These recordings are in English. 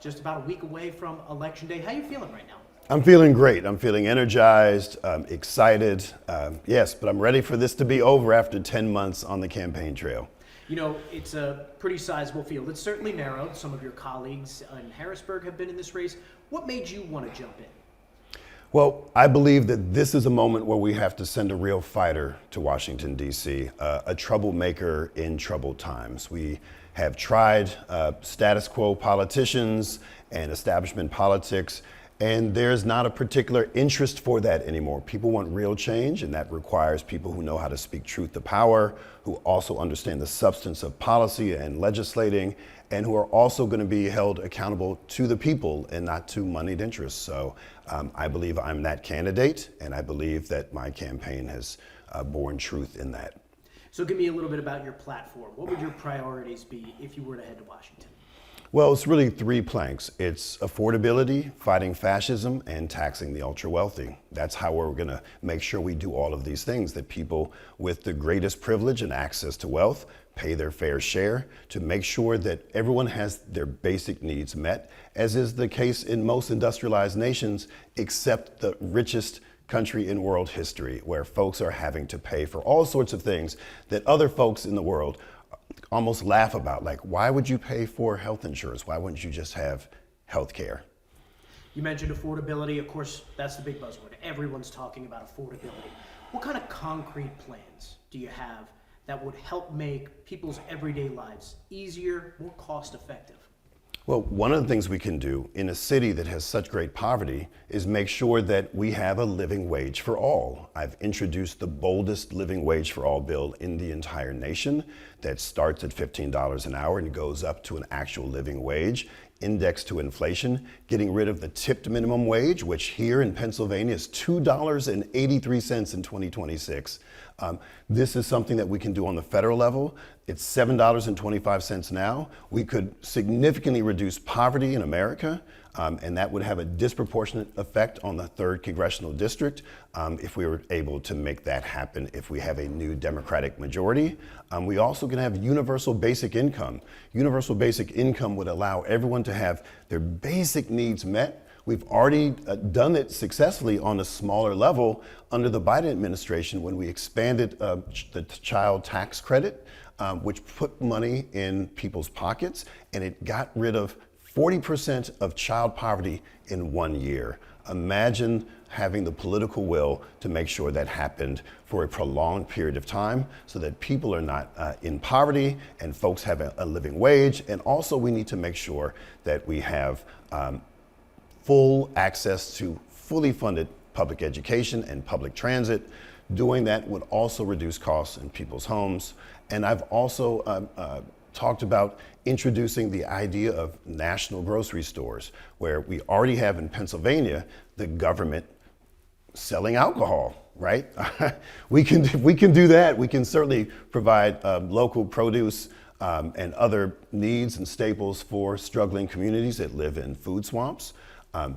just about a week away from Election Day. How are you feeling right now? I'm feeling great. I'm feeling energized, excited. Yes, but I'm ready for this to be over after 10 months on the campaign trail. You know, it's a pretty sizable field. It's certainly narrowed. Some of your colleagues in Harrisburg have been in this race. What made you want to jump in? Well, I believe that this is a moment where we have to send a real fighter to Washington, D.C., a troublemaker in troubled times. We have tried status quo politicians and establishment politics, and there's not a particular interest for that anymore. People want real change, and that requires people who know how to speak truth to power, who also understand the substance of policy and legislating, and who are also going to be held accountable to the people and not to moneyed interests. So I believe I'm that candidate, and I believe that my campaign has borne truth in that. So give me a little bit about your platform. What would your priorities be if you were to head to Washington? Well, it's really three planks. It's affordability, fighting fascism, and taxing the ultra wealthy. That's how we're going to make sure we do all of these things, that people with the greatest privilege and access to wealth pay their fair share, to make sure that everyone has their basic needs met, as is the case in most industrialized nations, except the richest country in world history, where folks are having to pay for all sorts of things that other folks in the world almost laugh about. Like, why would you pay for health insurance? Why wouldn't you just have health care? You mentioned affordability. Of course, that's the big buzzword. Everyone's talking about affordability. What kind of concrete plans do you have that would help make people's everyday lives easier, more cost effective? Well, one of the things we can do in a city that has such great poverty is make sure that we have a living wage for all. I've introduced the boldest living wage for all bill in the entire nation that starts at $15 an hour and goes up to an actual living wage, indexed to inflation, getting rid of the tipped minimum wage, which here in Pennsylvania is $2.83 in 2026. This is something that we can do on the federal level. It's $7.25 now. We could significantly reduce poverty in America, and that would have a disproportionate effect on the 3rd Congressional District if we were able to make that happen if we have a new Democratic majority. We also can have universal basic income. Universal basic income would allow everyone to have their basic needs met. We've already done it successfully on a smaller level under the Biden administration when we expanded the child tax credit, which put money in people's pockets, and it got rid of 40% of child poverty in 1 year. Imagine having the political will to make sure that happened for a prolonged period of time so that people are not in poverty and folks have a living wage. And also we need to make sure that we have full access to fully funded public education and public transit. Doing that would also reduce costs in people's homes. And I've also talked about introducing the idea of national grocery stores, where we already have in Pennsylvania the government selling alcohol, right? we can do that. We can certainly provide local produce and other needs and staples for struggling communities that live in food swamps.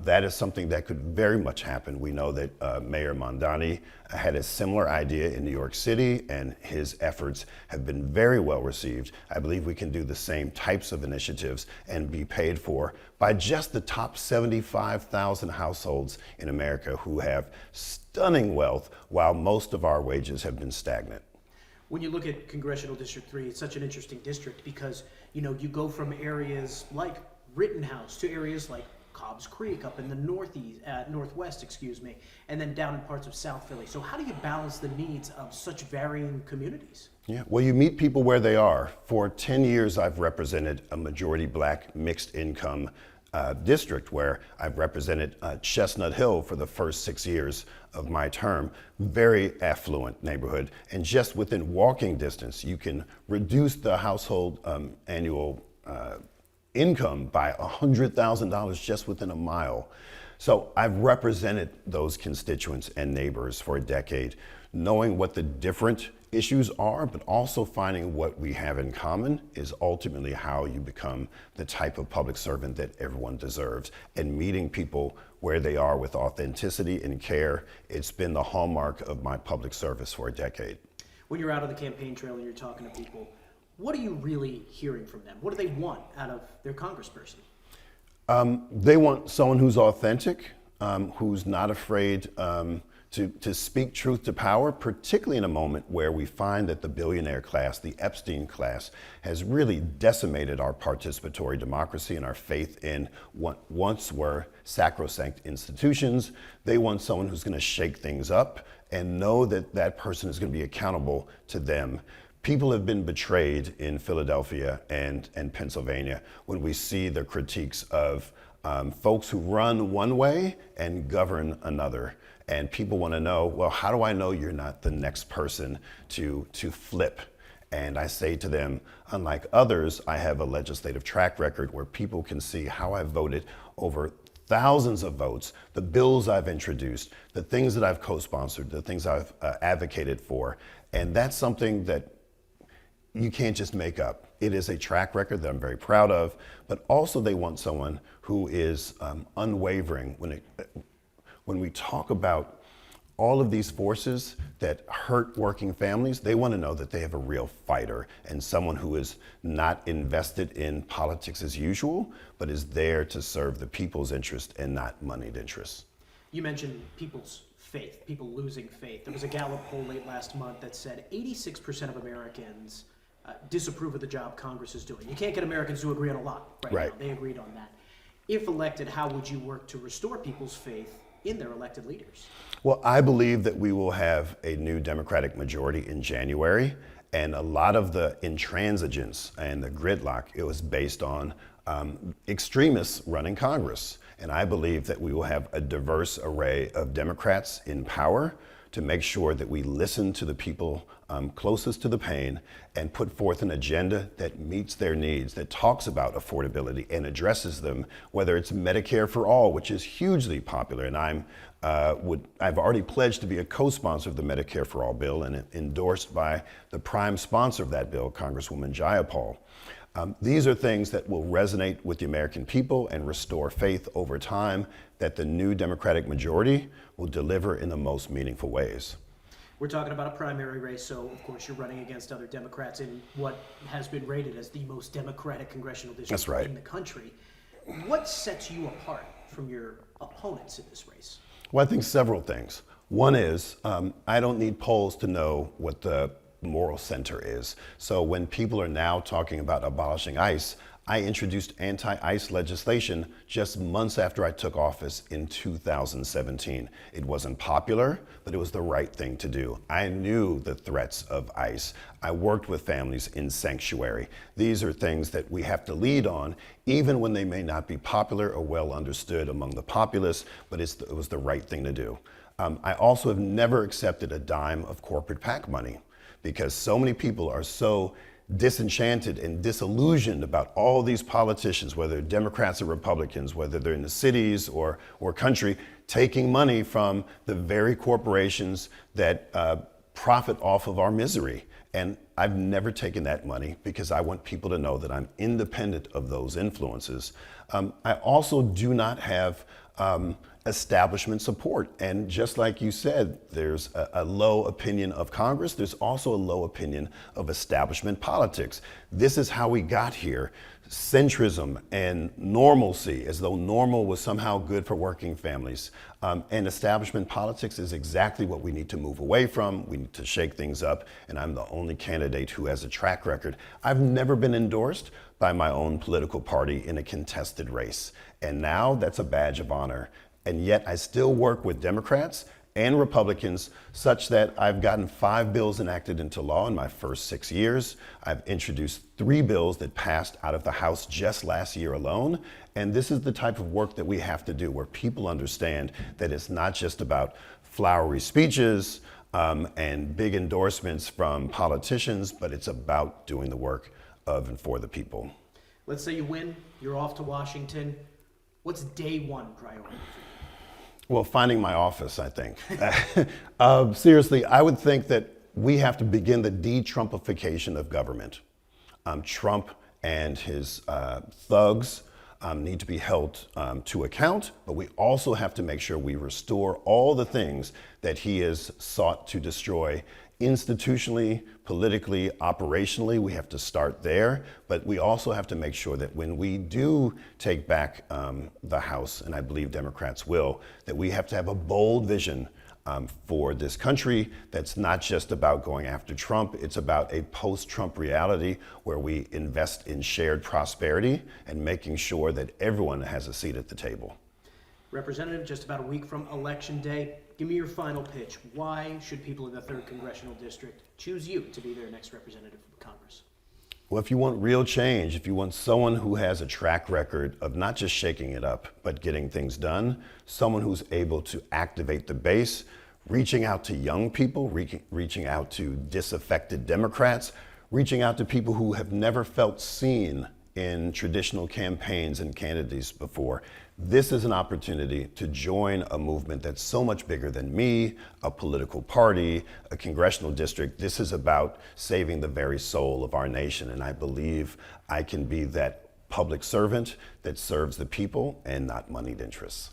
That is something that could very much happen. We know that Mayor Mondani had a similar idea in New York City, and his efforts have been very well received. I believe we can do the same types of initiatives and be paid for by just the top 75,000 households in America who have stunning wealth, while most of our wages have been stagnant. When you look at Congressional District 3, it's such an interesting district because, you know, you go from areas like Rittenhouse to areas like Cobb's Creek up in the northwest, and then down in parts of South Philly. So how do you balance the needs of such varying communities? Yeah, well, you meet people where they are. For 10 years, I've represented a majority black mixed income district where I've represented Chestnut Hill for the first 6 years of my term. Very affluent neighborhood. And just within walking distance, you can reduce the household annual income by $100,000 just within a mile. So I've represented those constituents and neighbors for a decade, knowing what the different issues are, but also finding what we have in common is ultimately how you become the type of public servant that everyone deserves. And meeting people where they are with authenticity and care, it's been the hallmark of my public service for a decade. When you're out on the campaign trail and you're talking to people, what are you really hearing from them? What do they want out of their congressperson? They want someone who's authentic, who's not afraid to speak truth to power, particularly in a moment where we find that the billionaire class, the Epstein class, has really decimated our participatory democracy and our faith in what once were sacrosanct institutions. They want someone who's going to shake things up and know that that person is going to be accountable to them. People have been betrayed in Philadelphia and Pennsylvania when we see the critiques of folks who run one way and govern another. And people want to know, well, how do I know you're not the next person to flip? And I say to them, unlike others, I have a legislative track record where people can see how I voted over thousands of votes, the bills I've introduced, the things that I've co-sponsored, the things I've advocated for. And that's something that you can't just make up. It is a track record that I'm very proud of, but also they want someone who is unwavering. When we talk about all of these forces that hurt working families, they want to know that they have a real fighter and someone who is not invested in politics as usual, but is there to serve the people's interest and not moneyed interests. You mentioned people's faith, people losing faith. There was a Gallup poll late last month that said 86% of Americans disapprove of the job Congress is doing. You can't get Americans to agree on a lot right now. They agreed on that. If elected, how would you work to restore people's faith in their elected leaders? Well, I believe that we will have a new Democratic majority in January, and a lot of the intransigence and the gridlock, it was based on extremists running Congress. And I believe that we will have a diverse array of Democrats in power to make sure that we listen to the people closest to the pain and put forth an agenda that meets their needs, that talks about affordability and addresses them, whether it's Medicare for all, which is hugely popular. And I've already pledged to be a co-sponsor of the Medicare for All bill and endorsed by the prime sponsor of that bill, Congresswoman Jayapal. These are things that will resonate with the American people and restore faith over time that the new Democratic majority will deliver in the most meaningful ways. We're talking about a primary race, so of course you're running against other Democrats in what has been rated as the most Democratic congressional district in the country. What sets you apart from your opponents in this race? Well, I think several things. One is I don't need polls to know what the moral center is. So when people are now talking about abolishing ICE, I introduced anti-ICE legislation just months after I took office in 2017. It wasn't popular, but it was the right thing to do. I knew the threats of ICE. I worked with families in sanctuary. These are things that we have to lead on, even when they may not be popular or well understood among the populace, but it was the right thing to do. I also have never accepted a dime of corporate PAC money, because so many people are so disenchanted and disillusioned about all these politicians, whether Democrats or Republicans, whether they're in the cities or country, taking money from the very corporations that profit off of our misery. And I've never taken that money because I want people to know that I'm independent of those influences. I also do not have establishment support. And just like you said, there's a low opinion of Congress. There's also a low opinion of establishment politics. This is how we got here. Centrism and normalcy, as though normal was somehow good for working families. And establishment politics is exactly what we need to move away from. We need to shake things up. And I'm the only candidate who has a track record. I've never been endorsed by my own political party in a contested race. And now that's a badge of honor. And yet I still work with Democrats and Republicans such that I've gotten 5 bills enacted into law in my first 6 years. I've introduced 3 bills that passed out of the House just last year alone. And this is the type of work that we have to do, where people understand that it's not just about flowery speeches and big endorsements from politicians, but it's about doing the work of and for the people. Let's say you win, you're off to Washington. What's day one priority for you? Well, finding my office, I think. Seriously, I would think that we have to begin the de-Trumpification of government. Trump and his thugs need to be held to account, but we also have to make sure we restore all the things that he has sought to destroy institutionally, politically, operationally. We have to start there, but we also have to make sure that when we do take back the House, and I believe Democrats will, that we have to have a bold vision for this country that's not just about going after Trump, it's about a post-Trump reality where we invest in shared prosperity and making sure that everyone has a seat at the table. Representative, just about a week from Election Day, give me your final pitch. Why should people in the 3rd Congressional District choose you to be their next representative of Congress? Well, if you want real change, if you want someone who has a track record of not just shaking it up, but getting things done, someone who's able to activate the base, reaching out to young people, reaching out to disaffected Democrats, reaching out to people who have never felt seen in traditional campaigns and candidates before. This is an opportunity to join a movement that's so much bigger than me, a political party, a congressional district. This is about saving the very soul of our nation, and I believe I can be that public servant that serves the people and not moneyed interests.